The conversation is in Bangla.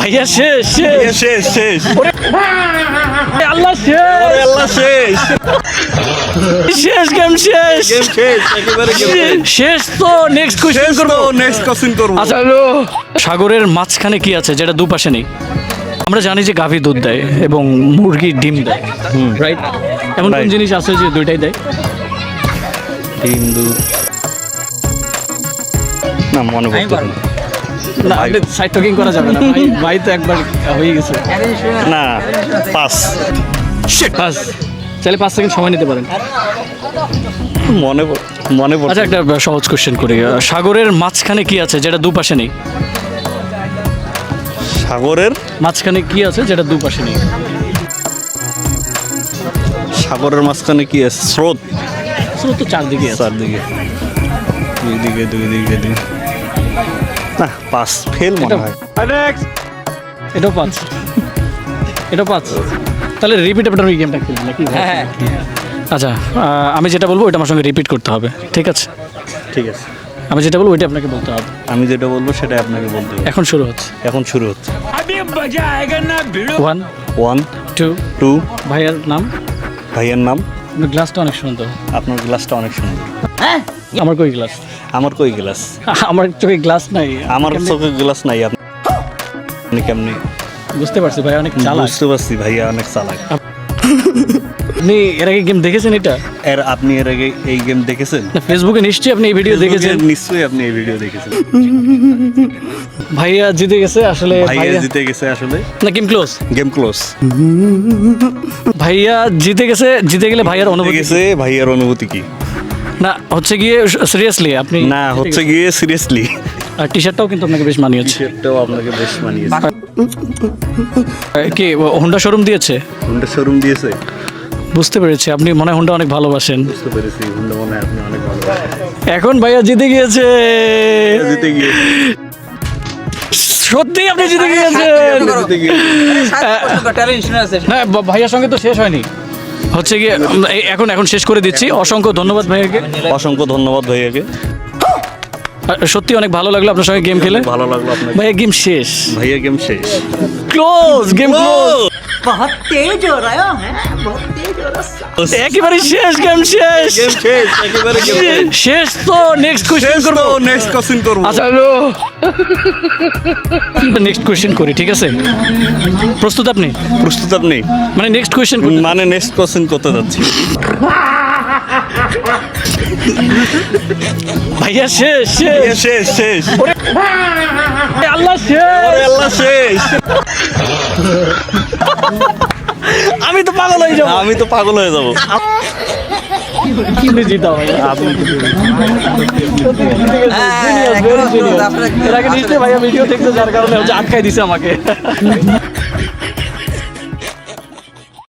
ভাইয়া শেষ শেষ শেষ শেষ আল্লাহ শেষ আল্লাহ শেষ শেষ গেম শেষ গেম শেষ একেবারে গেম শেষ তো নেক্সট কোশ্চেন করব নেক্সট কোশ্চেন করব আচ্ছা হলো সাগরের মাঝখানে কি আছে যেটা দুপাশে নেই? আমরা জানি যে গাভী দুধ দেয় এবং মুরগি ডিম দেয়, রাইট? এমন কোন Right. জিনিস আছে যে দুইটাই দেয়? হিন্দু না মনে পড়তে না, সাইড টকিং করা যাবে না ভাই, ভাই তো একবার হয়ে গেছে। না পাস পাস, চাইলে 5 সেকেন্ড সময় নিতে পারেন। মনে পড়ছে আচ্ছা একটা সহজ কোশ্চেন করি, সাগরের মাঝখানে কি আছে যেটা দুপাশে নেই? সাগরের মাঝখানে কি আছে যেটা দুপাশে নেই? সাগরের মাঝখানে কি আছে? স্রোত স্রোত তো চারদিকে আছে। চারদিকে দুই দিকে না পাস ফেল মনে হয় এটাও 5, এটাও 5। তাহলে রিপিট আপনার ওই গেমটা খেলবেন নাকি? হ্যাঁ। আচ্ছা আমি যেটা বলবো ওইটা আমার সঙ্গে রিপিট করতে হবে, ঠিক আছে? ঠিক আছে আমি যেটা বলবো ওইটা আপনাকে বলতে হবে। আমি যেটা বলবো সেটা আপনাকে বলতে হবে এখন শুরু হচ্ছে। এখন শুরু হচ্ছে 1 1 2 2 ভাইয়ার নাম। ভাইয়ের নাম। আপনার গ্লাসটা অনেক সুন্দর। আপনার গ্লাসটা অনেক সুন্দর। আমার কই গ্লাস? আমার কই গ্লাস? আমার চোখে গ্লাস নাই। আমার চোখে গ্লাস নাই। আপনি কেমনি? বুঝতে পারছি ভাই অনেক চালাক। বুঝতে পারছি ভাইয়া অনেক চালাক। আপনি এর আগে গেম দেখেছেন এটা? আপনি এর আগে এই গেম দেখেছেন? না ফেসবুকে নিশ্চয়ই আপনি এই ভিডিও দেখেছেন। নিশ্চয়ই আপনি এই ভিডিও দেখেছেন। ভাইয়া জিতে গেছে আসলে। ভাইয়া জিতে গেছে আসলে না গেম ক্লোজ। Game close. ভাইয়া জিতে গেছে, জিতে গেলে ভাইয়ার অনুভূতি গেছে। ভাইয়ার অনুভূতি কি? না হচ্ছে গিয়ে সিরিয়াসলি আপনি না হচ্ছে গিয়ে সিরিয়াসলি। আর টি-শার্টটাও কিন্তু আপনাকে বেশ মানিয়েছে। টি-শার্টটাও আপনাকে বেশ মানিয়েছে। কি হোন্ডা শোরুম দিয়েছে? হোন্ডা শোরুম দিয়েছে। বুঝতে পেরেছি আপনি মনে হয় হোন্ডা অনেক ভালোবাসেন। বুঝতে পেরেছি হোন্ডা মনে হয় আপনি অনেক ভালোবাসেন। এখন ভাইয়া জিতে গিয়েছে। জিতে গিয়ে সত্যি আপনি জিতে গিয়েছেন। জিতে গিয়ে না ভাইয়ার সঙ্গে তো শেষ হয়নি, হচ্ছে গিয়ে এখন শেষ করে দিচ্ছি। অসংখ্য ধন্যবাদ ভাইয়াকে। অসংখ্য ধন্যবাদ ভাইয়াকে। সত্যি অনেক ভালো লাগলো আপনার সঙ্গে গেম খেলে। ভালো লাগলো আপনাকে। ভাইয়া গেম শেষ। ভাইয়া গেম শেষ। Close, game close. बहुत तेज हो रहा है बहुत तेज हो रहा है একেবারে শেষ, গেম শেষ। গেম শেষ একেবারে গেম শেষ তো নেক্সট কোশ্চেন শেষ। করব। তো নেক্সট কোশ্চেন করব। আচ্ছা হ্যালো নেক্সট কোশ্চেন করি, ঠিক আছে? প্রস্তুত আপনি? প্রস্তুত আপনি? মানে নেক্সট কোশ্চেন মানে নেক্সট কোশ্চেন করতে যাচ্ছি। ভাইয়া শেষ শেষ শেষ শেষ আল্লাহ শেষ আল্লাহ শেষ। আমি তো পাগল হয়ে যাবো। আমি তো পাগল হয়ে যাব। আপনি জিতা ভাই। আপনি এর আগে নিশ্চয়ই ভাইয়া ভিডিও দেখতে যার কারণে হচ্ছে আটকাই দিছে আমাকে।